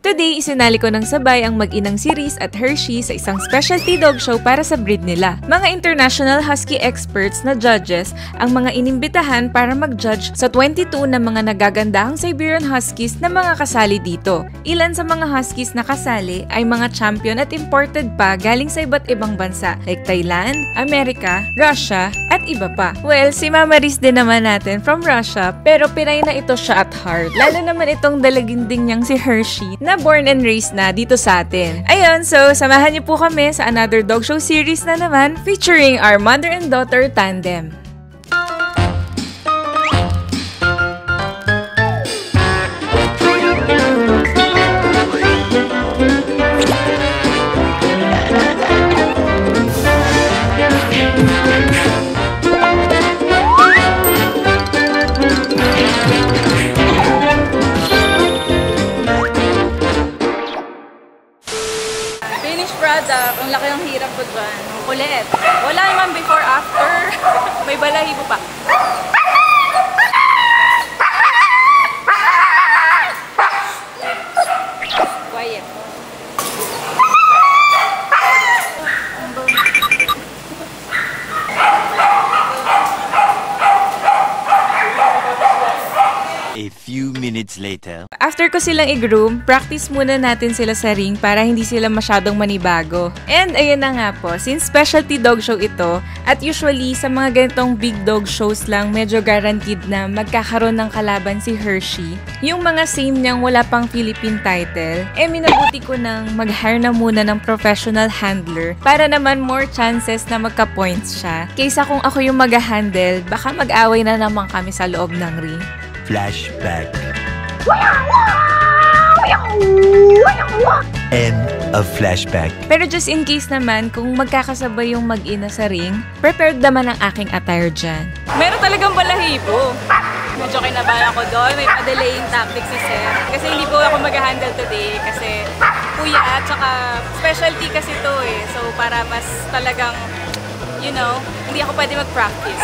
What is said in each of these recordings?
Today, isinali ko ng sabay ang mag-inang si Reese at Hershey sa isang specialty dog show para sa breed nila. Mga international husky experts na judges ang mga inimbitahan para mag-judge sa 22 na mga nagagandahang Siberian Huskies na mga kasali dito. Ilan sa mga huskies na kasali ay mga champion at imported pa galing sa iba't ibang bansa like Thailand, Amerika, Russia, at iba pa. Well, si Mama Reese din naman natin from Russia, pero Pinay na ito siya at heart. Lalo naman itong dalaginding niyang si Hershey na born and raised na dito sa atin. Ayun, so samahan niyo po kami sa another dog show series na naman featuring our mother and daughter tandem. Ang laki ng hirap ko dyan. Ang kulit. Wala naman before, after. May balahibo pa. Quiet. A few minutes later. After ko silang i-groom, practice muna natin sila sa ring para hindi sila masyadong manibago. And ayun na nga po, since specialty dog show ito, at usually sa mga ganitong big dog shows lang medyo guaranteed na magkakaroon ng kalaban si Hershey, yung mga same niyang wala pang Philippine title, minabuti ko nang mag-hire na muna ng professional handler para naman more chances na magka-points siya. Kaysa kung ako yung mag-handle, baka mag-away na naman kami sa loob ng ring. Flashback. End of flashback. Pero just in case naman, kung magkakasabay yung mag-ina sa ring, prepared naman ang aking attire dyan. Meron talagang balahibo. Medyo kinabahan ako doon. May pa-delaying tactic si Sir. Kasi hindi po ako mag-handle today. Kasi kuya at saka specialty kasi to eh. So para mas talagang, you know, hindi ako pwede mag-practice.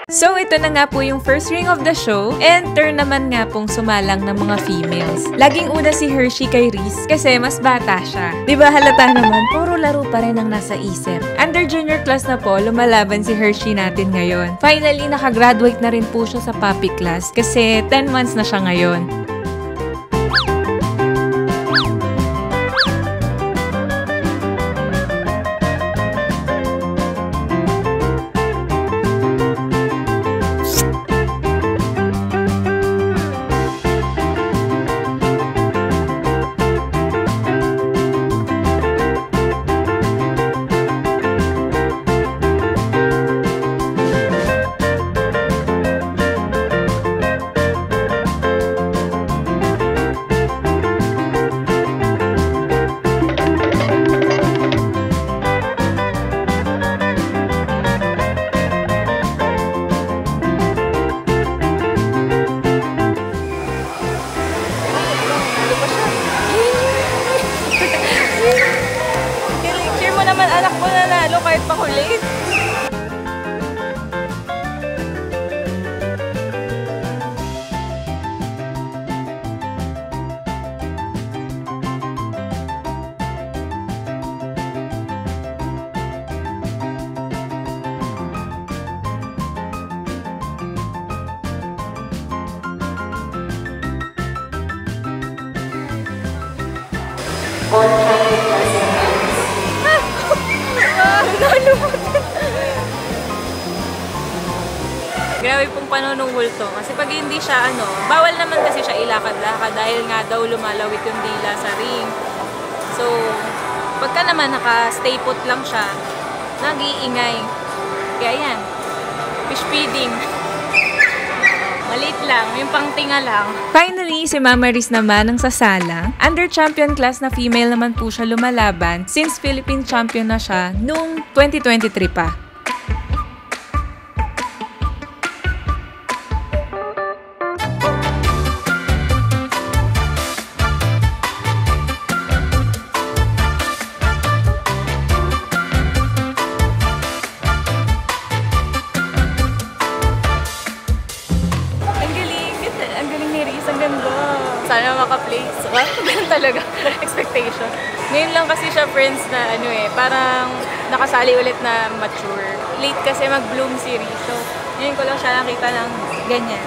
So, ito na nga po yung first ring of the show, and turn naman nga pong sumalang ng mga females. Laging una si Hershey kay Reese kasi mas bata siya. Diba halata naman, puro laro pa rin ang nasa isip. Under junior class na po, lumalaban si Hershey natin ngayon. Finally, nakagraduate na rin po siya sa puppy class kasi 10 months na siya ngayon. Kahit pakulit. Grabe pong panunungol to. Kasi pag hindi siya, bawal naman kasi siya ilakad-lakad dahil nga daw lumalawit yung dila sa ring. So, pagka naman naka-stay put lang siya, nag-iingay. Kaya yan, fish feeding. Maliit lang, yung pangtinga lang. Finally, si Mama Reese naman ang sasalang. Under champion class na female naman po siya lumalaban since Philippine champion na siya noong 2023 pa. Sana maka-place. papasok ka. Ganun talaga. Expectation. Ngayon lang kasi siya, friends, na parang nakasali ulit na mature. Late kasi mag-bloom series. So, ngayon ko lang siya nakita ng ganyan.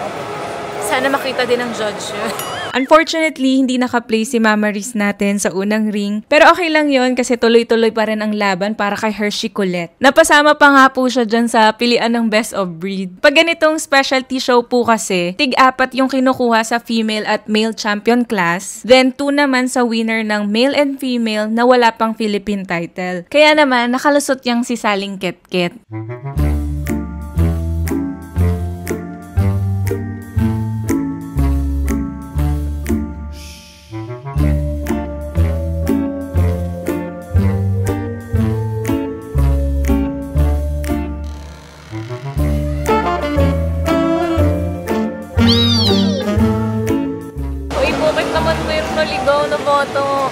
Sana makita din ng judge yun. Unfortunately, hindi naka-play si Mama Riz natin sa unang ring. Pero okay lang yon kasi tuloy-tuloy pa rin ang laban para kay Hershey Colette. Napasama pa nga po siya dyan sa pilian ng Best of Breed. Pag ganitong specialty show po kasi, tig-apat yung kinukuha sa female at male champion class. Then 2 naman sa winner ng male and female na wala pang Philippine title. Kaya naman, nakalusot yang si Saling Ketket.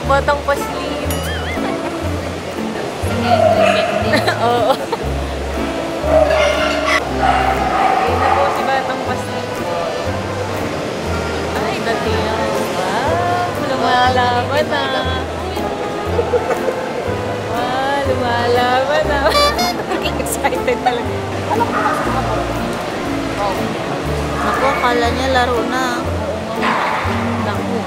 Botong paslim. Oo. Ayun na po si Batang paslim. Ay, dati yan. Wow, lumalaban na. Wow, lumalaban na. Excited talaga. Ako, akala niya laro na. Naku.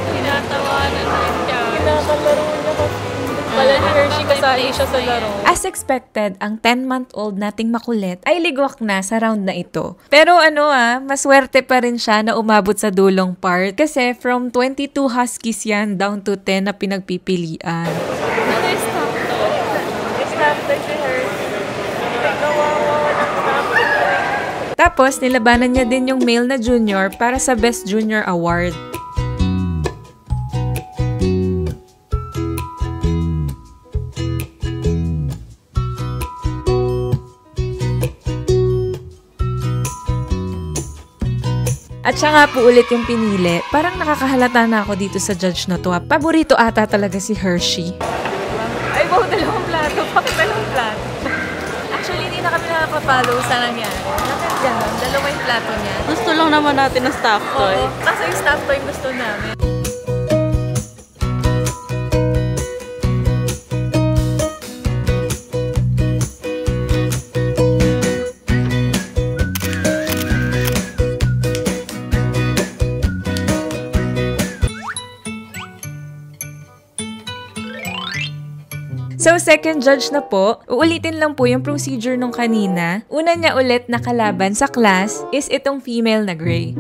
Tinatawanan na siya. Kinakalaro niya kasi. Pala ni Hershey kasali siya sa laro. As expected, ang 10-month-old nating makulit ay ligwak na sa round na ito. Pero maswerte pa rin siya na umabot sa dulong part kasi from 22 huskies yan down to 10 na pinagpipilian. Stop to. Stop to si Hershey. Kawawa ng stop to. Tapos, nilabanan niya din yung male na junior para sa Best Junior Award. At siya nga po ulit yung pinili. Parang nakakahalata na ako dito sa judge na to. Paborito ata talaga si Hershey. Ay, wow, dalawang plato. Bakit dalawang plato? Actually, hindi na kami nakapapalo sa nangyari. Bakit gano'n? Dalawa yung plato niya. Gusto lang naman natin ng staff toy. Oo, kaso yung staff toy yung gusto namin. So, second judge na po, uulitin lang po yung procedure nung kanina. Una niya ulit na kalaban sa class is itong female na gray.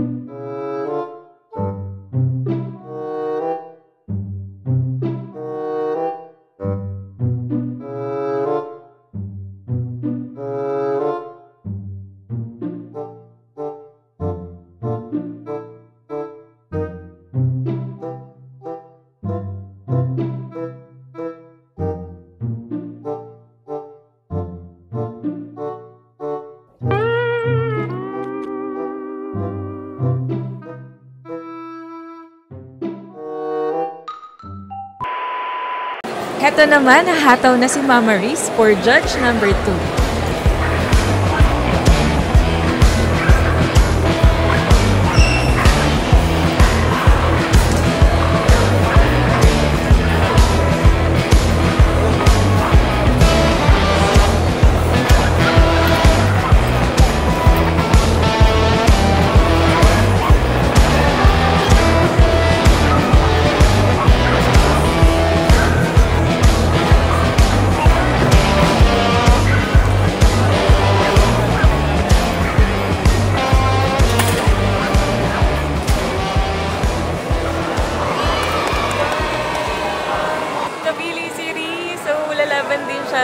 Heto naman, nahataw na si Mama Riz for judge number 2.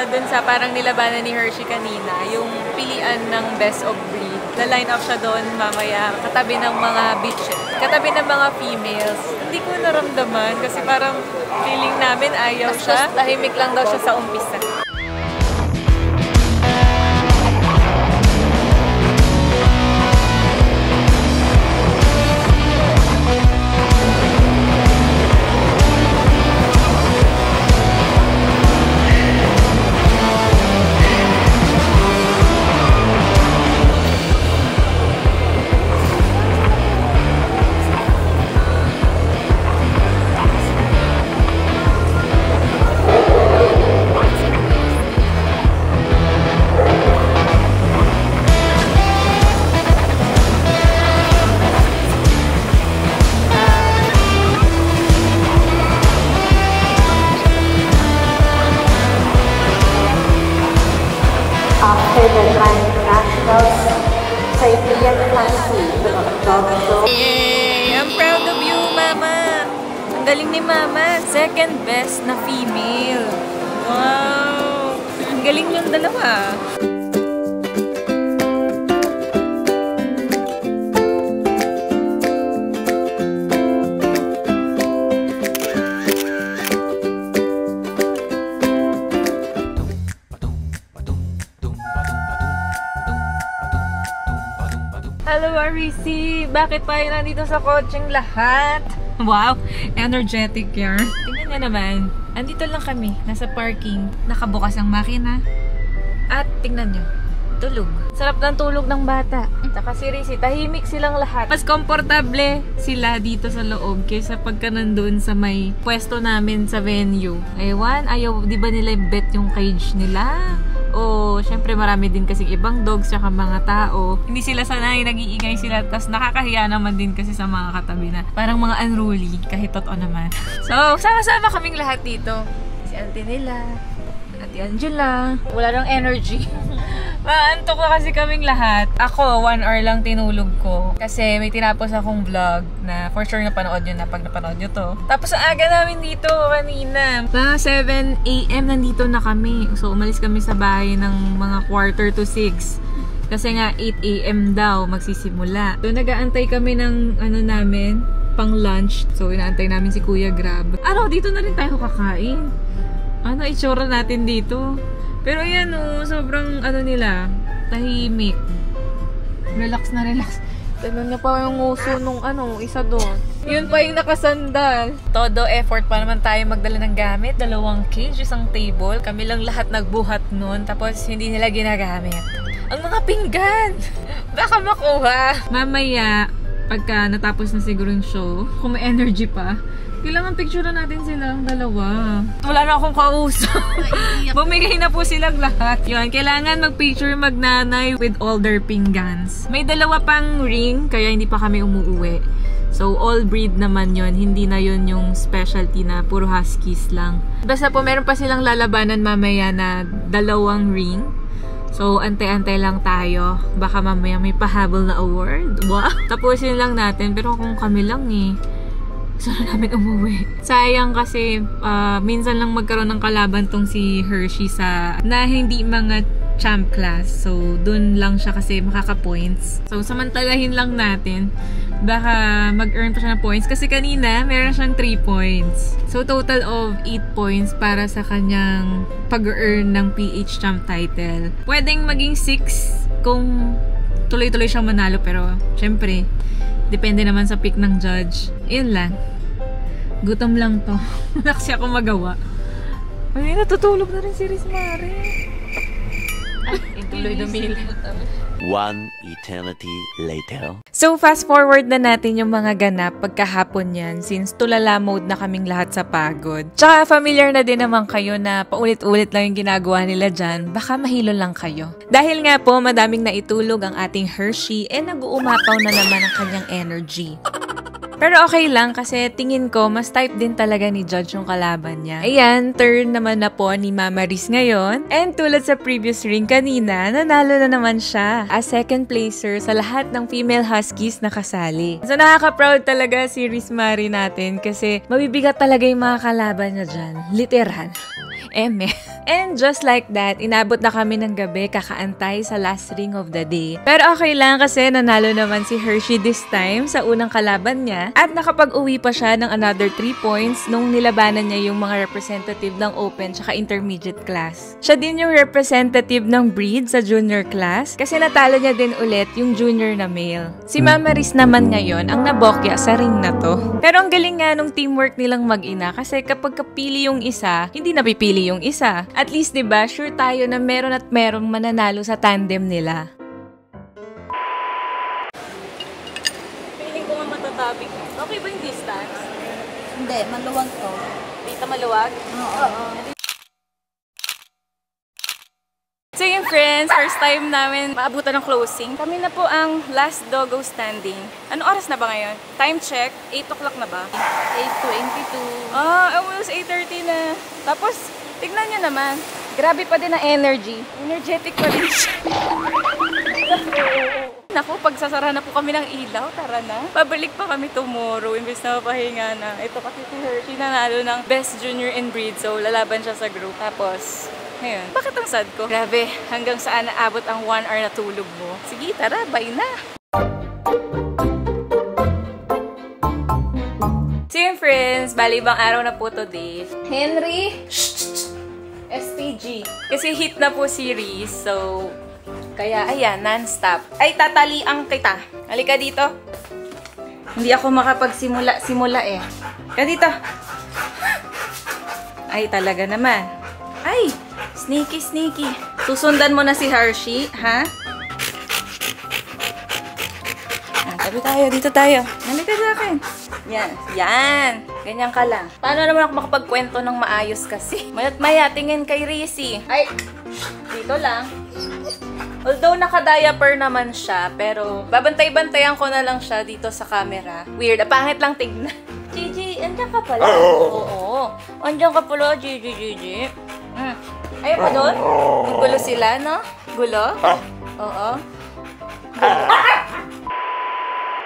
Dun sa parang nilabanan ni Hershey kanina, yung pilian ng Best of Breed. Na-line up siya doon mamaya, katabi ng mga bitches, katabi ng mga females. Hindi ko naramdaman kasi parang feeling namin ayaw siya. Tahimik lang daw siya sa umpisa. Yay! I'm proud of you, Mama! Ang galing ni Mama. Second best na female. Wow! Ang galing yung dalawa. Hello, Arisi! Bakit tayo nandito sa kotseng lahat? Wow! Energetic yan. Tingnan niya naman. Andito lang kami. Nasa parking. Nakabukas ang makina. At tingnan niyo. Tulog. Sarap ng tulog ng bata. Saka si Risi, tahimik silang lahat. Mas komportable sila dito sa loob kaysa pagka nandun sa may pwesto namin sa venue. Ewan, ayaw, di ba nila bet yung cage nila? O, syempre marami din kasi ibang dogs tsaka mga tao. Hindi sila sanay, nag-iingay sila. Tapos nakakahiya naman din kasi sa mga katabi na parang mga unruly, kahit totoo naman. So, sama-sama kaming lahat dito. Si auntie nila, Ate Angela. Wala nang energy. Maantok na kasi kaming lahat. Ako, 1 hour lang tinulog ko. Kasi may tinapos akong vlog na for sure napanood nyo na pag napanood nyo to. Tapos ang aga namin dito kanina. Mga 7 AM nandito na kami. So umalis kami sa bahay ng mga 5:45. Kasi nga 8 AM daw magsisimula. So nag-aantay kami ng namin, pang lunch. So inaantay namin si Kuya Grab. Dito na rin tayo kakain. Itsura natin dito. Pero yan sobrang nila, tahimik. Relax na relax. Tignan niya pa yung nguso nung isa doon. Yun pa yung nakasandal. Todo effort pa naman tayo magdala ng gamit. 2 cage, 1 table. Kami lang lahat nagbuhat nun. Tapos hindi nila ginagamit. Ang mga pinggan! Baka makuha. Mamaya, pagka natapos na siguro yung show, kung may energy pa, kailangan picture na natin silang dalawa. Wala na akong kausap. Bumigay na po silang lahat. Yun, kailangan mag-picture magnanay with all their pinggans. May 2 pang ring, kaya hindi pa kami umuuwi. So, all breed naman yon. Hindi na yon yung specialty na puro huskies lang. Basta po, meron pa silang lalabanan mamaya na 2 ring. So, antay-antay lang tayo. Baka mamaya may pahabol na award. Wow! Tapusin lang natin. Pero kung kami lang gusto na namin umuwi. Sayang kasi minsan lang magkaroon ng kalaban tong si Hershey na hindi mga champ class. So, dun lang siya kasi makaka-points. So, samantalahin lang natin. Baka mag-earn pa siya ng points. Kasi kanina, meron siyang 3 points. So, total of 8 points para sa kanyang pag-earn ng PH champ title. Pwedeng maging 6 kung tuloy-tuloy siyang manalo. Pero, syempre, depende naman sa pick ng judge. Yun lang. Gutom lang to. Wala kasi ako magawa. Ay, natutulog na rin si Riz Mare. Ay, tuloy dumili. 1 eternity later. So, fast forward na natin yung mga ganap pagkahapon yan since tulala mode na kaming lahat sa pagod. Tsaka familiar na din naman kayo na paulit-ulit lang yung ginagawa nila dyan. Baka mahilo lang kayo. Dahil nga po, madaming naitulog ang ating Hershey nag-uumapaw na naman ang kanyang energy. Pero okay lang kasi tingin ko mas type din talaga ni Judge yung kalaban niya. Ayan, turn naman na po ni Mama Riz ngayon. And tulad sa previous ring kanina, nanalo na naman siya as second placer sa lahat ng female huskies na kasali. So nakaka-proud talaga si Riz Mare natin kasi mabibigat talaga yung mga kalaban niya dyan. Literal. And just like that, inabot na kami ng gabi kakaantay sa last ring of the day. Pero okay lang kasi nanalo naman si Hershey this time sa unang kalaban niya at nakapag-uwi pa siya ng another 3 points nung nilabanan niya yung mga representative ng open tsaka intermediate class. Siya din yung representative ng breed sa junior class kasi natalo niya din ulit yung junior na male. Si Mama Riz naman ngayon ang nabokya sa ring na to. Pero ang galing nga nung teamwork nilang mag-ina kasi kapag kapili yung isa, hindi napipili yung isa. At least, diba, sure tayo na meron at merong mananalo sa tandem nila. Feeling ko nga matatabig. Okay ba yung distance? Hindi, maluwag to. Dito maluwag? Oo. So yun friends, first time namin maabutan ng closing. Kami na po ang last doggo standing. Anong oras na ba ngayon? Time check, 8 o'clock na ba? 8:22. Almost 8:30 na. Tapos, tignan nyo naman, grabe pa din ang energy. Energetic pa din siya. Naku, pagsasara na po kami ng ilaw, tara na. Pabalik pa kami tomorrow, imbes na mapahinga na. Ito kasi si Hershey nanalo ng Best Junior in Breed, so lalaban siya sa group. Tapos, ngayon, bakit ang sad ko? Grabe, hanggang saan naabot ang 1 hour na tulog mo? Sige, tara, bye na! So yun friends, bali ibang araw na po today. Henry! SPG. Kasi hit na po series, so kaya ayan, non-stop. Ay, tataliang kita. Halika dito. Hindi ako makapagsimula eh. Halika dito. Ay, talaga naman. Ay, sneaky. Susundan mo na si Hershey, ha? Tabi tayo, dito tayo. Halika sa akin. Yan. Ganyan ka lang. Paano naman ako makapagkwento ng maayos kasi? Mayat maya, tingin kay Rizzy. Ay, dito lang. Although naka-diaper naman siya, pero babantay-bantayan ko na lang siya dito sa camera. Weird, pangit lang tignan. Gigi, andiyan ka pala? Oo. Andiyan ka pala, Gigi. Ayaw pa doon? Gulo sila, no? Gulo? Oo.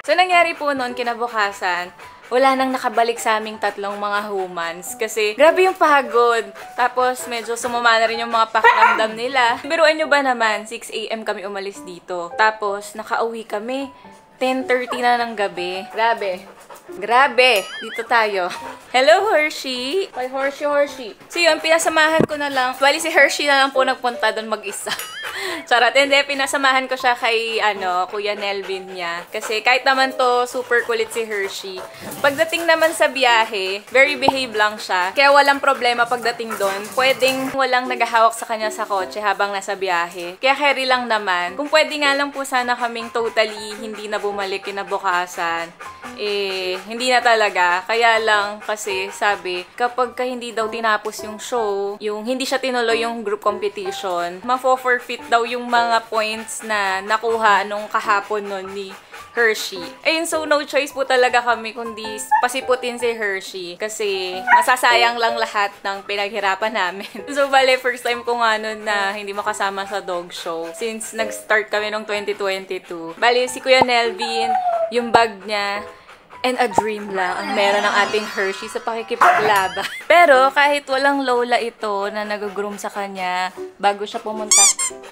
So, nangyari po noon, kinabukasan, wala nang nakabalik sa aming tatlong mga humans. Kasi, grabe yung pagod. Tapos, medyo sumama na rin yung mga pakiramdam nila. Biruan nyo ba naman, 6 AM kami umalis dito. Tapos, nakauwi kami. 10:30 na ng gabi. Grabe. Dito tayo. Hello, Hershey. Hi, Hershey. So yun, pinasamahan ko na lang. Bali si Hershey na lang po nagpunta doon mag-isa. Charot. Hindi, pinasamahan ko siya kay, Kuya Nelvin niya. Kasi kahit naman to, super kulit si Hershey. Pagdating naman sa biyahe, very behave lang siya. Kaya walang problema pagdating doon. Pwedeng walang naghahawak sa kanya sa kotse habang nasa biyahe. Kaya carry lang naman. Kung pwede nga lang po sana kaming totally hindi na bumalik kinabukasan, hindi na talaga. Kaya lang kasi sabi, kapag hindi daw tinapos yung show, yung hindi siya tinuloy yung group competition, mafo-forfeit daw yung mga points na nakuha nung kahapon nun ni Hershey. Ayun, so no choice po talaga kami kundi pasiputin si Hershey kasi masasayang lang lahat ng pinaghirapan namin. So bale, first time ko nga nun na hindi makasama sa dog show since nag-start kami nung 2022. Bale, si Kuya Nelvin, yung bag niya, and a dream lang ang meron ng ating Hershey sa pakikipaglaban. Pero kahit walang lola ito na nag-groom sa kanya bago siya pumunta.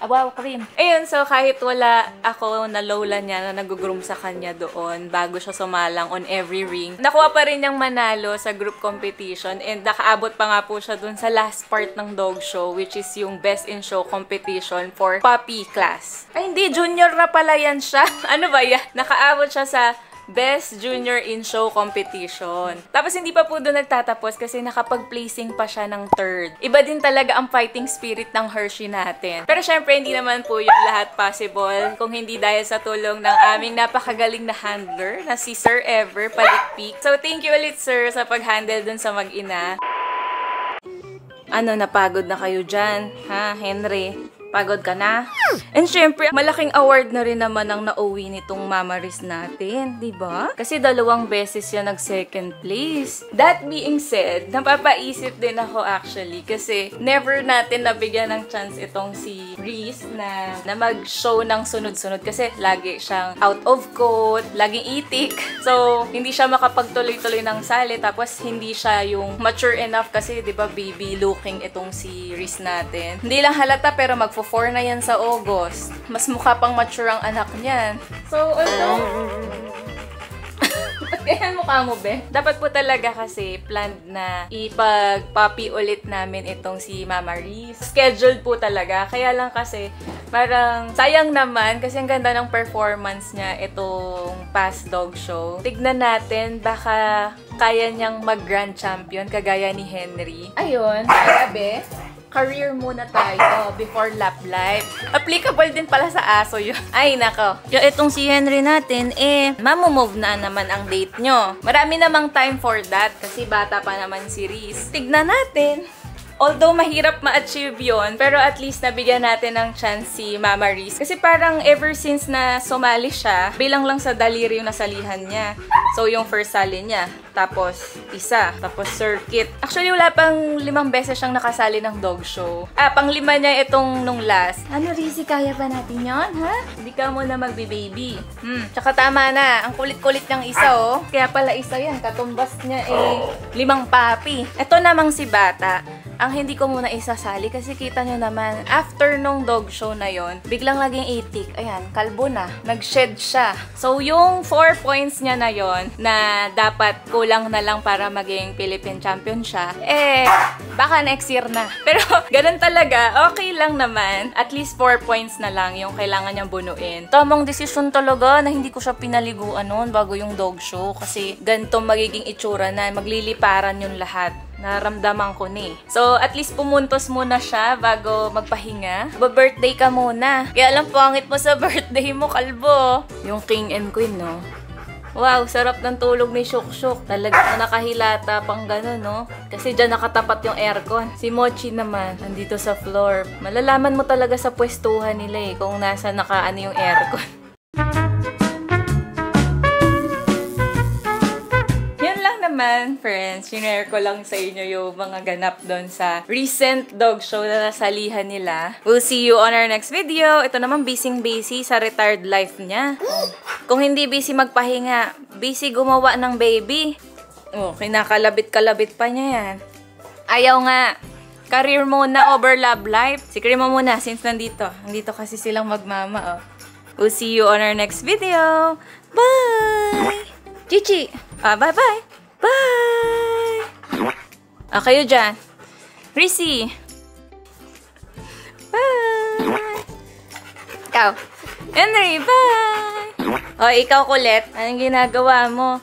Wow, cream. Ayun, so kahit wala ako na lola niya na nag-groom sa kanya doon bago siya sumalang on every ring, nakuha pa rin niyang manalo sa group competition and nakaabot pa nga po siya doon sa last part ng dog show, which is yung best in show competition for puppy class. Ay hindi, junior na pala yan siya. Ano ba yan? Nakaabot siya sa Best Junior in Show Competition. Tapos hindi pa po doon nagtatapos kasi nakapag-placing pa siya ng 3rd. Iba din talaga ang fighting spirit ng Hershey natin. Pero syempre hindi naman po yung lahat possible kung hindi dahil sa tulong ng aming napakagaling na handler na si Sir Ever Palikpik. So thank you ulit sir sa pag-handle dun sa mag-ina. Ano, napagod na kayo dyan? Ha, Henry? Pagod ka na? And syempre, malaking award na rin naman ang nauwi nitong Mama Riz natin, di ba? Kasi 2 beses siya nag-2nd place. That being said, napapaisip din ako actually kasi never natin nabigyan ng chance itong si Riz na mag-show ng sunod-sunod kasi lagi siyang out of coat, laging itik. So, hindi siya makapagtuloy-tuloy ng sali tapos hindi siya yung mature enough kasi, di ba, baby looking itong si Riz natin. Hindi lang halata pero magfo-4 na yan sa August. Mas mukha pang mature ang anak niyan. So, Ayan mukha mo, be. Dapat po talaga kasi planned na ipag-puppy ulit namin itong si Mama Riz. Scheduled po talaga. Kaya lang kasi parang sayang naman kasi ang ganda ng performance niya itong past dog show. Tignan natin baka kaya niyang mag-grand champion kagaya ni Henry. Ayun. Kaya, be, career muna tayo before lap life. Applicable din pala sa aso yun. Ay, nako. Yung itong si Henry natin, mamumove na naman ang date nyo. Marami namang time for that kasi bata pa naman si Riz. Tignan natin Although mahirap ma-achieve yon, pero at least nabigyan natin ng chance si Mama Riz. Kasi parang ever since na sumali siya, bilang lang sa daliri yung nasalihan niya. So, yung first sali niya, tapos isa, tapos circuit. Actually, wala pang 5 beses siyang nakasali ng dog show. Pang 5 niya itong nung last. Ano, Rizzy, kaya ba natin yon, ha? Hindi ka muna magbe-baby. Tsaka tama na. Ang kulit-kulit ng isa, oh. Kaya pala isa yan. Katumbas niya 5 papi. Ito namang si Bata. Ang hindi ko muna isasali kasi kita nyo naman, after nung dog show na yon, biglang naging itik. Ayan, kalbo na. Nag-shed siya. So, yung 4 points niya na yon na dapat kulang na lang para maging Philippine champion siya, baka next year na. Pero, ganun talaga. Okay lang naman. At least 4 points na lang yung kailangan niyang bunuin. Tamang desisyon talaga na hindi ko siya pinaliguan noon bago yung dog show kasi ganito magiging itsura na magliliparan yung lahat. Naramdaman ko ni. So, at least pumuntos muna siya bago magpahinga. Ba-birthday ka muna. Kaya alam, pangit mo sa birthday mo, kalbo. Yung king and queen, no? Wow, sarap ng tulog ni Shuk-Shuk. Talagang nakahilata pang gano'n, no? Kasi dyan nakatapat yung aircon. Si Mochi naman, nandito sa floor. Malalaman mo talaga sa pwestuhan nila kung nasa nakaano yung aircon. Naman, friends, sinare ko lang sa inyo yung mga ganap doon sa recent dog show na nasalihan nila. We'll see you on our next video. Ito naman, busy sa retired life niya. Kung hindi busy magpahinga, busy gumawa ng baby. Kinakalabit-kalabit pa niya yan. Ayaw nga. Career muna over love life. Sikri mo muna since nandito. Nandito kasi silang magmama, oh. We'll see you on our next video. Bye! Chichi! Bye-bye! Bye! Kayo dyan. Rizzy. Bye! Ikaw. Henry, bye! Ikaw kulit. Anong ginagawa mo?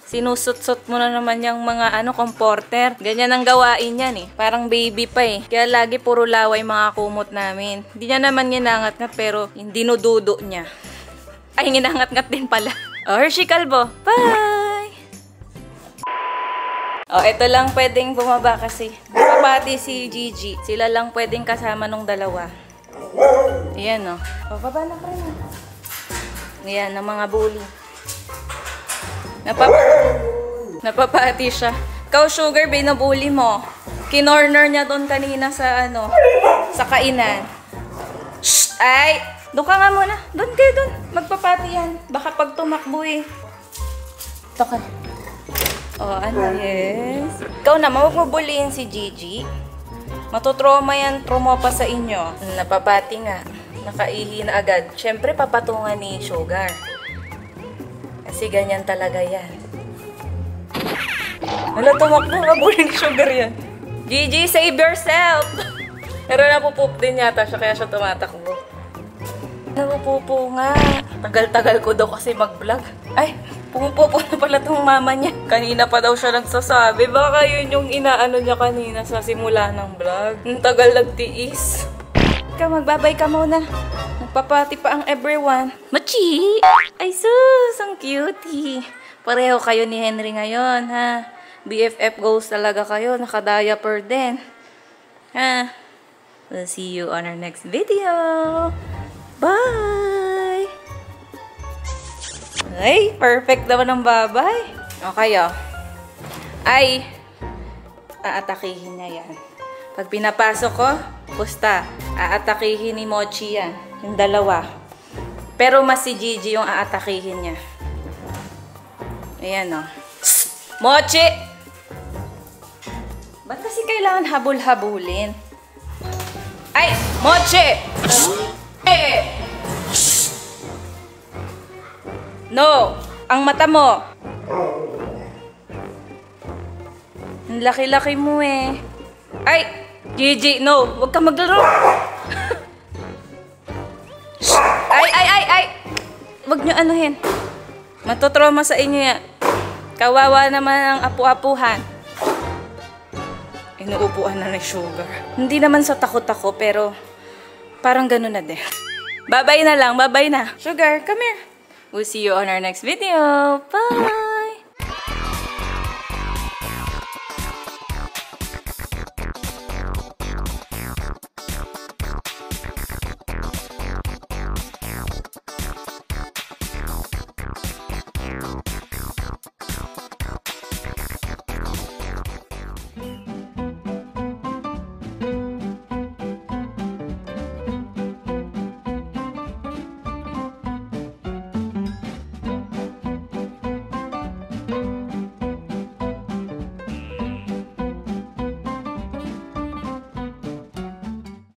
Sinusot-sot mo na naman yung mga comporter. Ganyan ang gawain yan Parang baby pa Kaya lagi puro laway mga kumot namin. Hindi niya naman ginangat-ngat pero hindi dinududo niya. Ay, ginangat-ngat din pala. Hershey Kalbo. Bye! Ito lang pwedeng bumaba kasi. Papati si Gigi. Sila lang pwedeng kasama nung dalawa. Ayan, baba na ka rin. Ayan, ang mga bully. Napapati siya. Ikaw, Sugar, binabully mo. Kinorner niya doon kanina sa sa kainan. Shh! Ay! Doon ka nga muna. Doon kayo doon. Magpapati yan. Baka pag tumakbo Ito ka. Yes. Ikaw naman, huwag mabulihin si Gigi. Matutroma yan, trauma pa sa inyo. Napapati nga. Nakaihi na agad. Siyempre, papatungan ni Sugar. Kasi ganyan talaga yan. Wala, tumakbo. Mabulin ni Sugar yan. Gigi, save yourself! Pero napupup din yata siya, kaya siya tumatakbo. Napupupo nga. Tagal-tagal ko daw kasi mag-vlog. Ay! Pumupupo na pala itong mama niya. Kanina pa daw siya nagsasabi. Baka yun yung inaano niya kanina sa simula ng vlog. Ang tagal nagtiis. Ikaw, magbabay ka muna. Nagpapati pa ang everyone. Machi! Ay sus! Ang cutie. Pareho kayo ni Henry ngayon, ha? BFF goals talaga kayo. Naka-diaper din. Ha? We'll see you on our next video. Bye! Ay, perfect naman ang babay. Okay, Ay, aatakihin niya yan. Pag pinapasok ko, pusta, aatakihin ni Mochi yan. Yung dalawa. Pero mas si Gigi yung aatakihin niya. Ayan, Mochi! Ba't kasi kailangan habul-habulin? Ay, Mochi! No! Ang mata mo! Ang laki-laki mo Ay! Gigi, no! Huwag ka maglaro! Ay! Huwag nyo anuhin. Matutroma sa inyo yan. Kawawa naman ang apu-apuhan. Inuupuan na ni Sugar. Hindi naman sa takot ako, pero parang ganun na din. Babay na lang, babay na. Sugar, come here. We'll see you on our next video. Bye!